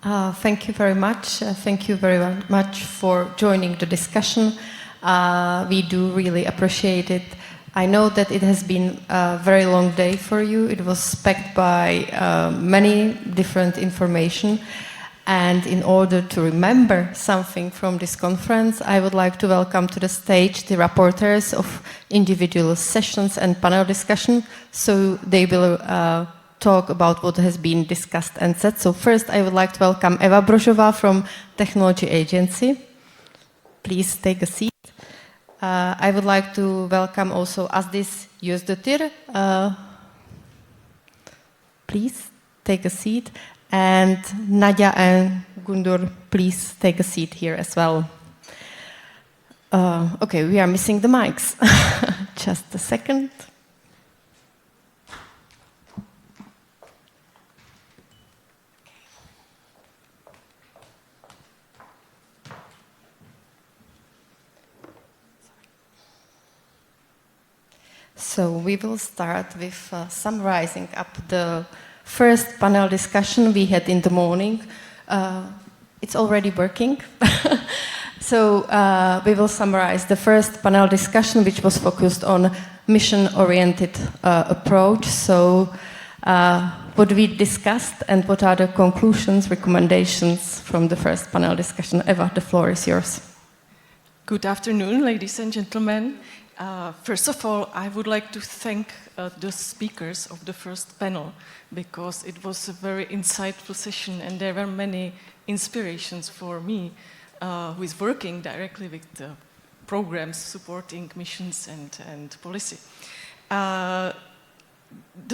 Thank you very much. Thank you very much for joining the discussion. We do really appreciate it. I know that it has been a very long day for you. It was packed by many different information. And in order to remember something from this conference, I would like to welcome to the stage the rapporteurs of individual sessions and panel discussion. So they will talk about what has been discussed and said. So first I would like to welcome Eva Brožová from Technology Agency. Please take a seat. I would like to welcome also Asdis Yüzdötür. Please take a seat. And Nadia and Gundur, please take a seat here as well. Okay, we are missing the mics. Just a second. So we will start with summarizing up the first panel discussion we had in the morning. It's already working. So we will summarize the first panel discussion, which was focused on mission-oriented approach. So what we discussed and what are the conclusions, recommendations from the first panel discussion. Eva, the floor is yours. Good afternoon, ladies and gentlemen. First of all, I would like to thank the speakers of the first panel, because it was a very insightful session and there were many inspirations for me who is working directly with the programs supporting missions and policy. The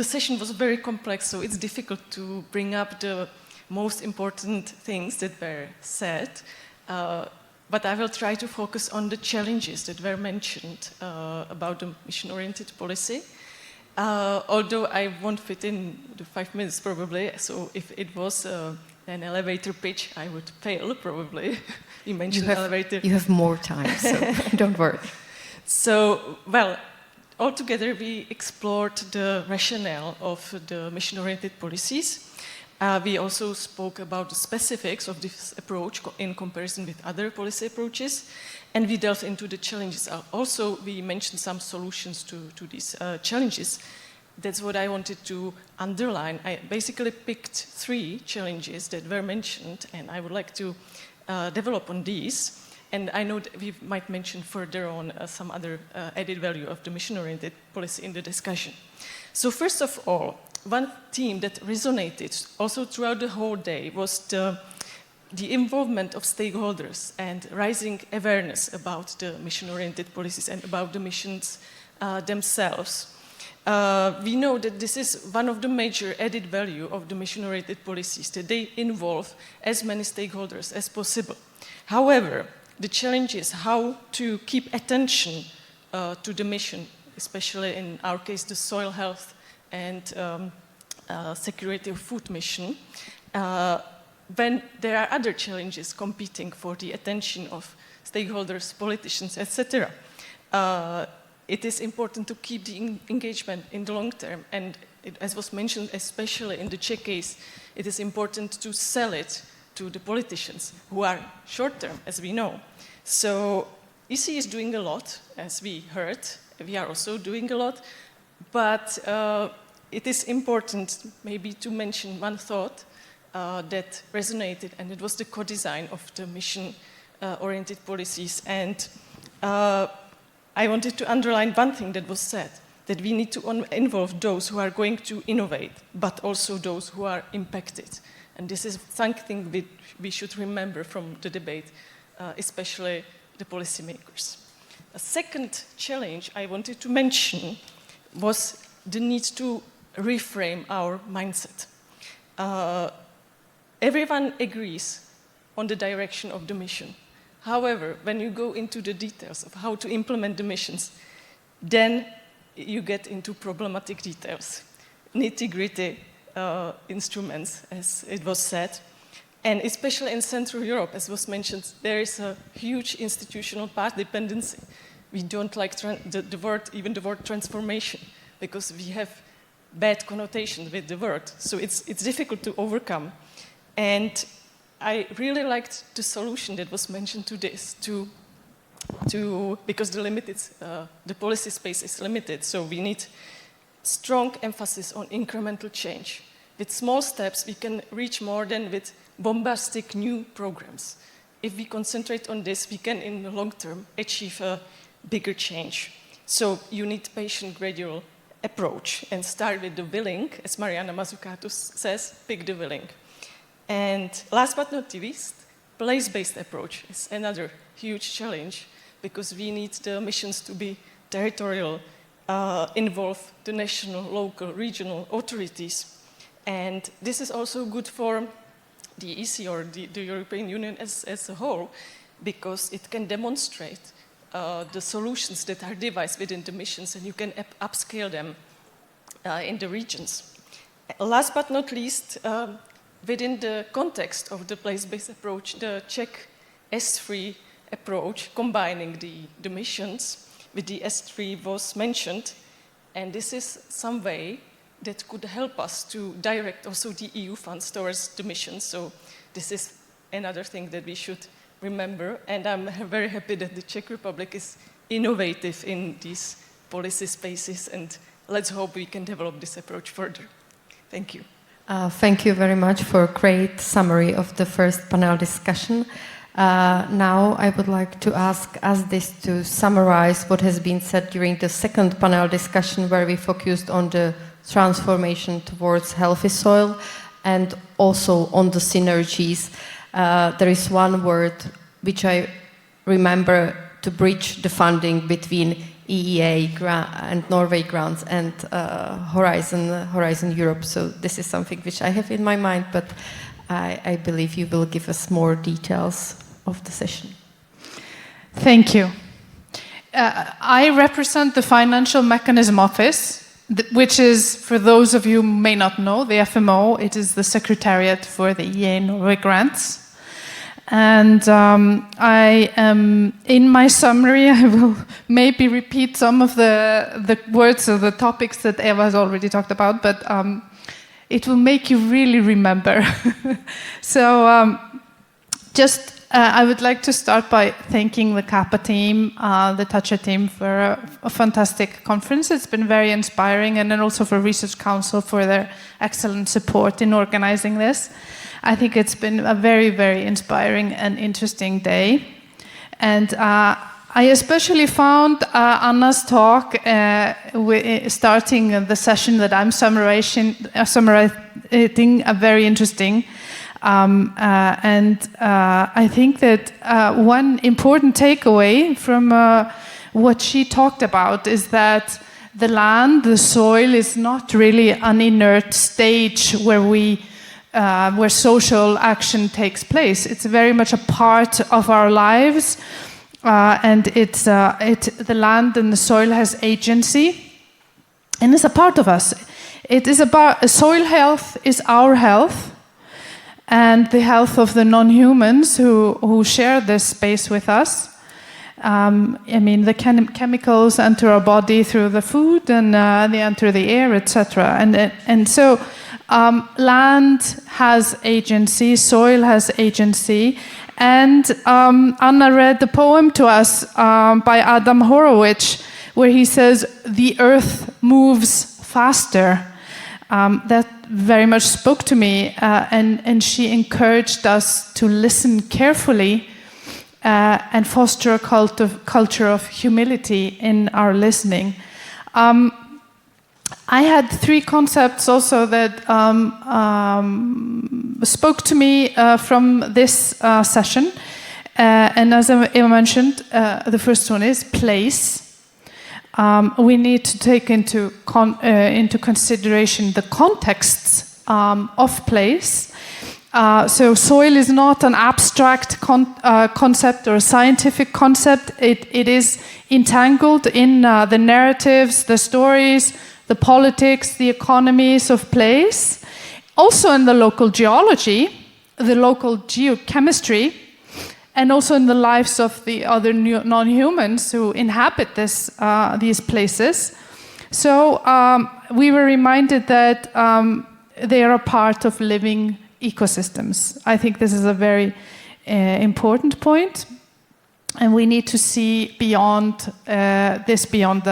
session was very complex, so it's difficult to bring up the most important things that were said. But I will try to focus on the challenges that were mentioned about the mission-oriented policy. Although I won't fit in the 5 minutes probably, so if it was an elevator pitch, I would fail probably. You mentioned elevator. You have more time, so don't worry. So, well, altogether we explored the rationale of the mission-oriented policies. We also spoke about the specifics of this approach in comparison with other policy approaches, and we delved into the challenges. Also, we mentioned some solutions to these challenges. That's what I wanted to underline. I basically picked 3 challenges that were mentioned, and I would like to develop on these. And I know that we might mention further on some other added value of the mission-oriented policy in the discussion. So first of all, one theme that resonated also throughout the whole day was the involvement of stakeholders and rising awareness about the mission-oriented policies and about the missions themselves. We know that this is one of the major added value of the mission-oriented policies, that they involve as many stakeholders as possible. However, the challenge is how to keep attention to the mission, especially in our case, the soil health and security of food mission, when there are other challenges competing for the attention of stakeholders, politicians, etc. It is important to keep the engagement in the long term, and as was mentioned, especially in the Czech case, it is important to sell it to the politicians who are short term, as we know. So EC is doing a lot, as we heard. We are also doing a lot, but it is important maybe to mention one thought that resonated, and it was the co-design of the mission-oriented policies. And I wanted to underline one thing that was said, that we need to involve those who are going to innovate, but also those who are impacted. And this is something that we should remember from the debate, especially the policymakers. A second challenge I wanted to mention was the need to reframe our mindset. Everyone agrees on the direction of the mission. However, when you go into the details of how to implement the missions, then you get into problematic details, nitty-gritty instruments, as it was said. And especially in Central Europe, as was mentioned, there is a huge institutional path dependency. We don't like the word transformation, because we have bad connotations with the word. So it's difficult to overcome. And I really liked the solution that was mentioned to this, because the policy space is limited, so we need strong emphasis on incremental change. With small steps, we can reach more than with bombastic new programs. If we concentrate on this, we can, in the long term, achieve a bigger change. So you need patient gradual approach and start with the willing, as Mariana Mazzucato says, pick the willing. And last but not least, place-based approach is another huge challenge because we need the missions to be territorial, involve the national, local, regional authorities. And this is also good for the EC or the European Union as a whole, because it can demonstrate the solutions that are devised within the missions, and you can upscale them in the regions. Last but not least, within the context of the place-based approach, the Czech S3 approach, combining the missions with the S3 was mentioned, and this is some way that could help us to direct also the EU funds towards the missions. So this is another thing that we should remember, and I'm very happy that the Czech Republic is innovative in these policy spaces, and let's hope we can develop this approach further. Thank you. Thank you very much for a great summary of the first panel discussion. Now I would like to ask Asdis to summarize what has been said during the second panel discussion, where we focused on the transformation towards healthy soil and also on the synergies. There is one word which I remember to bridge the funding between EEA and Norway grants and Horizon Europe. So this is something which I have in my mind, but I believe you will give us more details of the session. Thank you. I represent the Financial Mechanism Office, which is, for those of you who may not know, the FMO. It is the Secretariat for the EEA Norway grants. And I am, in my summary, I will maybe repeat some of the words or the topics that Eva has already talked about, but it will make you really remember. So I would like to start by thanking the CAPA team, the Toucher team, for a fantastic conference. It's been very inspiring, and then also for Research Council for their excellent support in organizing this. I think it's been a very, very inspiring and interesting day. And I especially found Anna's talk, starting the session that I'm summarizing, very interesting. And I think that one important takeaway from what she talked about is that the land, the soil, is not really an inert stage where social action takes place. It's very much a part of our lives, and the land and the soil has agency, and it's a part of us. It is about soil health is our health, and the health of the non-humans who share this space with us. I mean, the chemicals enter our body through the food, and they enter the air, etc. And so land has agency, soil has agency, and Anna read the poem to us by Adam Horowitz, where he says, "The earth moves faster." That very much spoke to me, and she encouraged us to listen carefully and foster a culture of humility in our listening. I had three concepts also that spoke to me from this session, and as Eva mentioned, the first one is place. We need to take into consideration the contexts of place. So soil is not an abstract concept or a scientific concept. It is entangled in the narratives, the stories, the politics, the economies of place. Also in the local geology, the local geochemistry, and also in the lives of the other non-humans who inhabit these places. So we were reminded that they are a part of living ecosystems. I think this is a very important point, and we need to see beyond beyond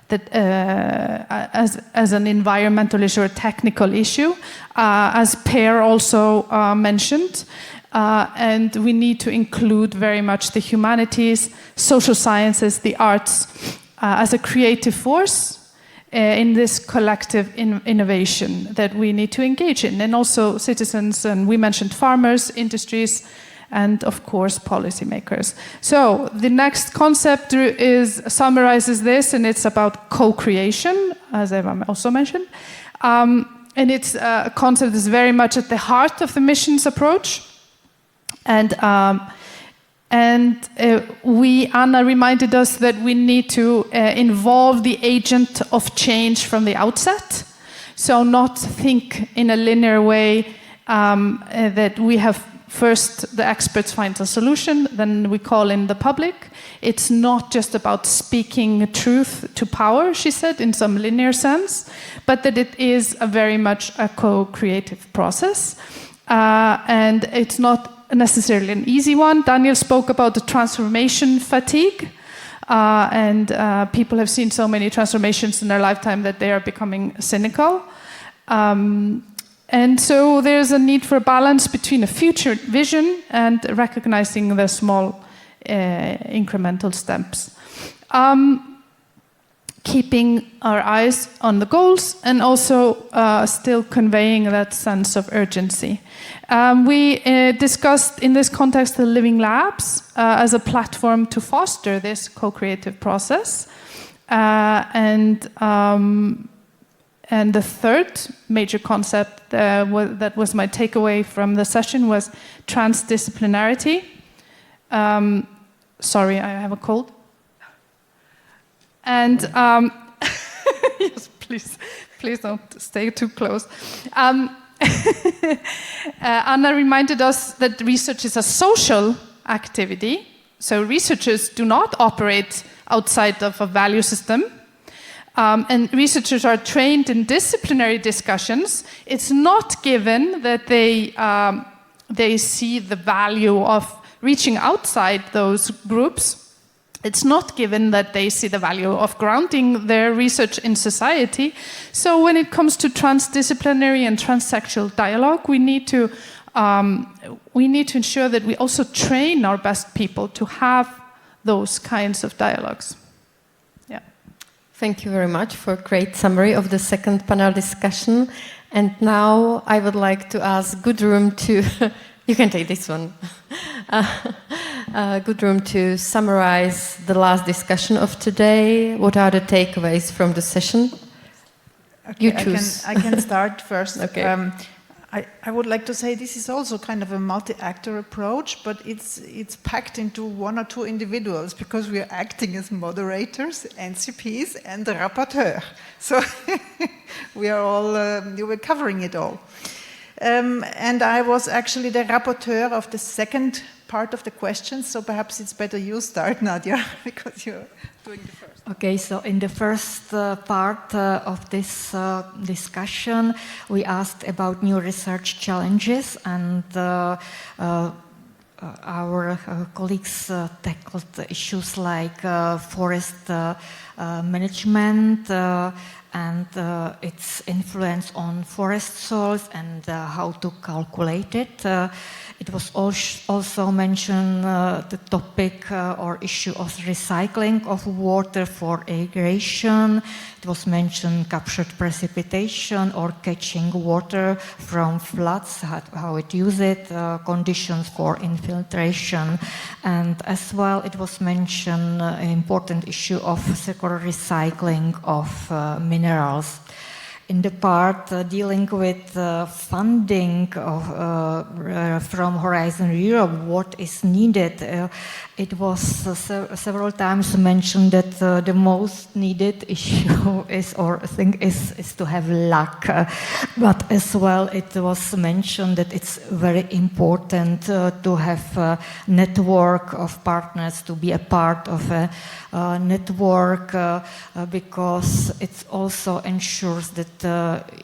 as an environmental issue or technical issue, as Per also mentioned. And we need to include very much the humanities, social sciences, the arts as a creative force in this collective innovation that we need to engage in. And also citizens, and we mentioned farmers, industries, and of course policymakers. So the next concept summarizes this, and it's about co-creation, as Eva also mentioned. And it's a concept that's very much at the heart of the mission's approach. And Anna reminded us that we need to involve the agent of change from the outset. So not think in a linear way that we have first the experts find a solution, then we call in the public. It's not just about speaking truth to power, she said, in some linear sense, but that it is very much a co-creative process. And it's not necessarily an easy one. Daniel spoke about the transformation fatigue, and people have seen so many transformations in their lifetime that they are becoming cynical. And so there's a need for a balance between a future vision and recognizing the small incremental steps. Keeping our eyes on the goals and also still conveying that sense of urgency. We discussed in this context the living labs as a platform to foster this co-creative process. And the third major concept that was my takeaway from the session was transdisciplinarity. Sorry, I have a cold. And yes, please don't stay too close. Anna reminded us that research is a social activity. So researchers do not operate outside of a value system. And researchers are trained in disciplinary discussions. It's not given that they see the value of reaching outside those groups. It's not given that they see the value of grounding their research in society. So when it comes to transdisciplinary and transsexual dialogue, we need to ensure that we also train our best people to have those kinds of dialogues. Yeah. Thank you very much for a great summary of the second panel discussion. And now I would like to ask Gudrun to, you can take this one. Gudrun, to summarize the last discussion of today. What are the takeaways from the session? Okay, You choose. I can start first. Okay. I would like to say this is also kind of a multi-actor approach, but it's packed into one or two individuals because we are acting as moderators, NCPs, and the rapporteur. So we are all we're covering it all. And I was actually the rapporteur of the second part of the questions, so perhaps it's better you start, Nadia, because you're doing the first. Okay, so in the first part of this discussion, we asked about new research challenges, and our colleagues tackled issues like forest management and its influence on forest soils and how to calculate it. It was also mentioned the topic or issue of recycling of water for irrigation. It was mentioned captured precipitation or catching water from floods, how it uses it, conditions for infiltration. And as well, it was mentioned an important issue of circular recycling of minerals. In the part dealing with funding from Horizon Europe, what is needed, it was several times mentioned that the most needed issue is to have luck. But as well, it was mentioned that it's very important to have a network of partners, to be a part of a network, because it also ensures that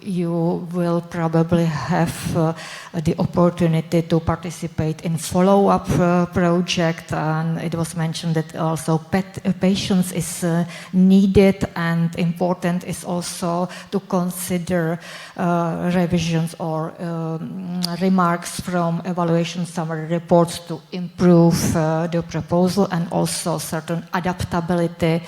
you will probably have the opportunity to participate in follow-up project, and it was mentioned that also patience is needed, and important is also to consider revisions or remarks from evaluation summary reports to improve the proposal, and also certain adaptability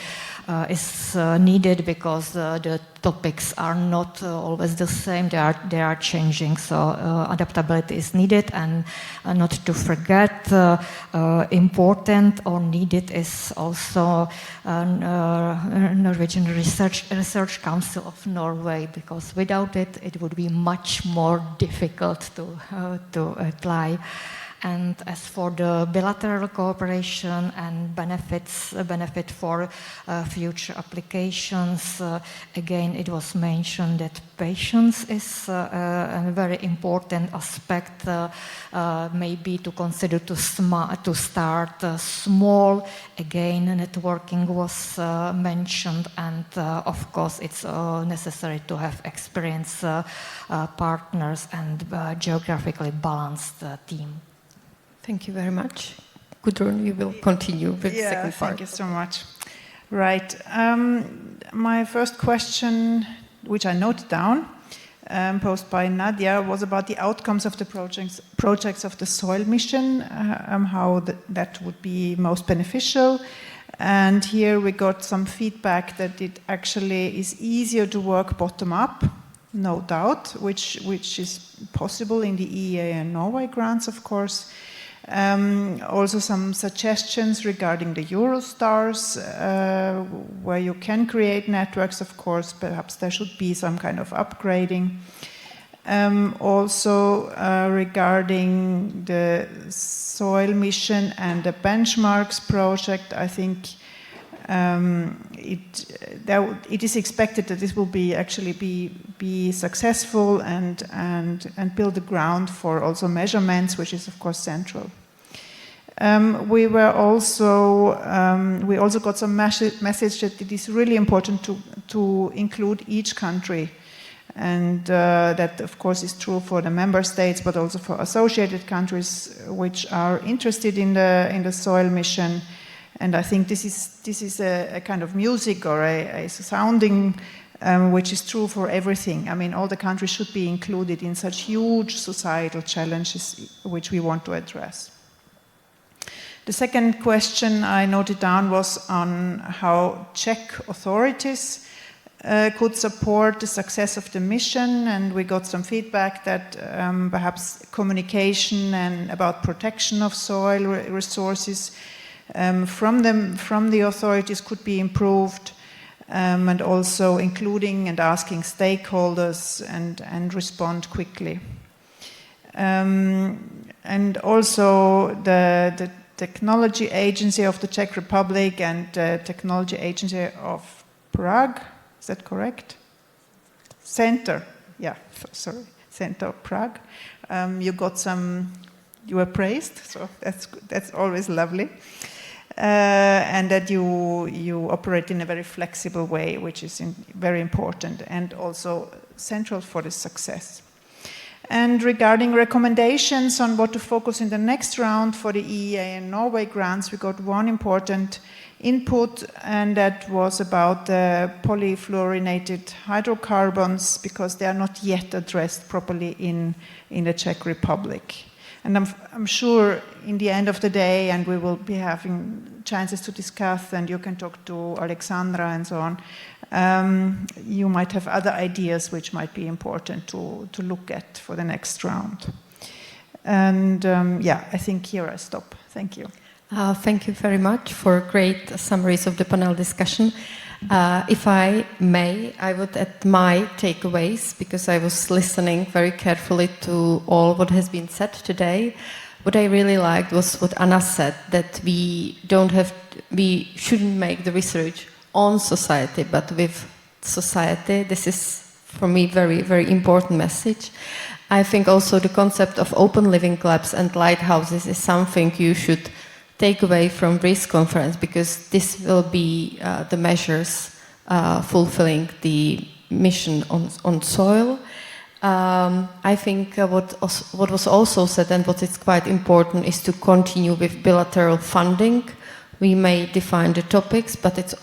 is needed, because the topics are not always the same, they are changing, so adaptability is needed. And not to forget, important or needed is also Norwegian Research Council of Norway, because without it, it would be much more difficult to apply. And as for the bilateral cooperation and benefit for future applications, again, it was mentioned that patience is a very important aspect, maybe to consider to start small. Again, networking was mentioned, and of course, it's necessary to have experienced partners and geographically balanced team. Thank you very much. Gudrun, you will continue with the second part. Thank you so much. Right. My first question, which I noted down, posed by Nadia, was about the outcomes of the projects of the SOIL mission, how that would be most beneficial. And here we got some feedback that it actually is easier to work bottom-up, no doubt, which is possible in the EEA and Norway grants, of course. Also some suggestions regarding the Eurostars, where you can create networks, of course, perhaps there should be some kind of upgrading. Also regarding the SOIL mission and the benchmarks project, I think it is expected that this will be successful and build the ground for also measurements, which is of course central. We also got some message that it is really important to include each country, and that of course is true for the member states, but also for associated countries which are interested in the SOIL mission. And I think this is a kind of music or a sounding which is true for everything. I mean, all the countries should be included in such huge societal challenges which we want to address. The second question I noted down was on how Czech authorities could support the success of the mission, and we got some feedback that perhaps communication and about protection of soil resources from the authorities could be improved, and also including and asking stakeholders and respond quickly. And also the Technology Agency of the Czech Republic and Technology Agency of Prague, is that correct? Center of Prague. You were praised, so that's always lovely. And that you operate in a very flexible way, which is very important and also central for the success. And regarding recommendations on what to focus in the next round for the EEA and Norway grants, we got one important input, and that was about the polyfluorinated hydrocarbons, because they are not yet addressed properly in the Czech Republic. And I'm sure in the end of the day, and we will be having chances to discuss, and you can talk to Alexandra and so on, you might have other ideas which might be important to look at for the next round. And I think here I stop. Thank you. Thank you very much for great summaries of the panel discussion. If I may, I would add my takeaways, because I was listening very carefully to all what has been said today. What I really liked was what Anna said, that we shouldn't make the research on society, but with society. This is, for me, very, very important message. I think also the concept of open living clubs and lighthouses is something you should take away from this conference, because this will be the measures fulfilling the mission on soil. I think what was also said and what is quite important is to continue with bilateral funding. We may define the topics, but it's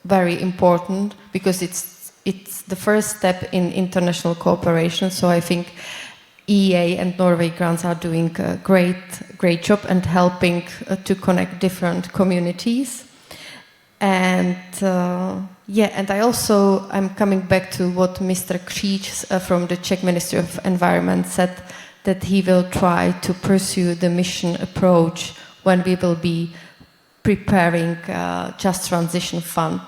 very important because it's the first step in international cooperation. So I think EEA and Norway grants are doing a great job and helping to connect different communities. And and I'm coming back to what Mr. Kříč from the Czech Ministry of Environment said, that he will try to pursue the mission approach when we will be preparing Just Transition Fund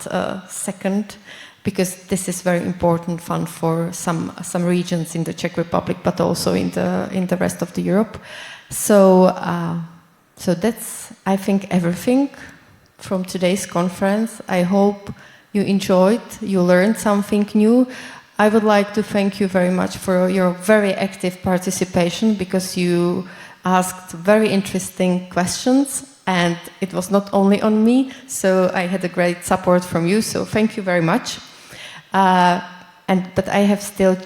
second, because this is very important fund for some regions in the Czech Republic, but also in the rest of the Europe. So that's, I think, everything from today's conference. I hope you enjoyed, you learned something new. I would like to thank you very much for your very active participation, because you asked very interesting questions, and it was not only on me, so I had a great support from you, so thank you very much. But I have still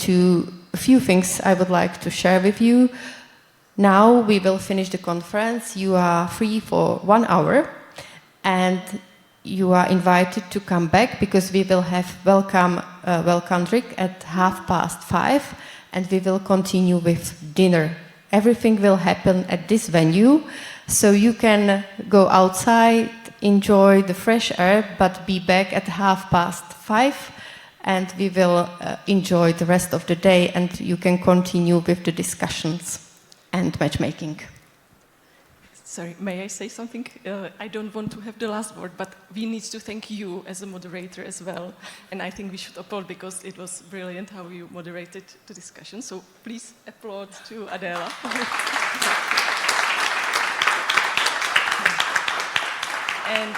a few things I would like to share with you. Now we will finish the conference. You are free for 1 hour, and you are invited to come back, because we will have welcome drink at 5:30, and we will continue with dinner. Everything will happen at this venue, so you can go outside, enjoy the fresh air, but be back at 5:30, and we will enjoy the rest of the day, and you can continue with the discussions and matchmaking. Sorry, may I say something? I don't want to have the last word, but we need to thank you as a moderator as well. And I think we should applaud, because it was brilliant how you moderated the discussion. So please applaud to Adela. And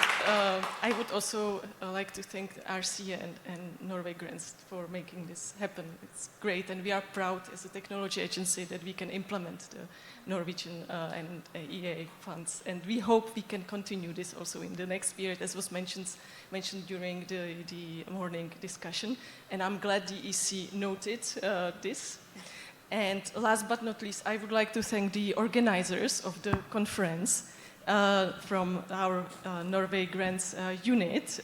I would also like to thank RCA and Norway Grants for making this happen. It's great, and we are proud as a technology agency that we can implement the Norwegian and EEA funds. And we hope we can continue this also in the next period, as was mentioned during the morning discussion. And I'm glad the EC noted this. And last but not least, I would like to thank the organizers of the conference, from our Norway Grants unit,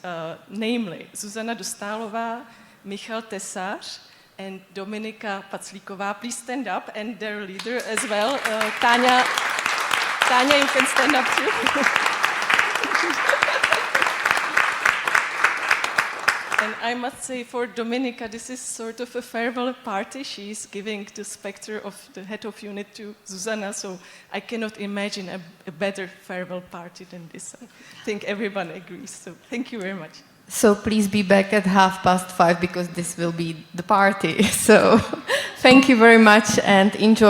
namely Zuzana Dostálová, Michal Tesář, and Dominika Paclíková. Please stand up, and their leader as well, Tanya, you can stand up too. And I must say, for Dominika, this is sort of a farewell party. She's giving the spectre of the head of unit to Zuzana, so I cannot imagine a better farewell party than this. I think everyone agrees, so thank you very much. So please be back at 5:30, because this will be the party. So thank you very much, and enjoy.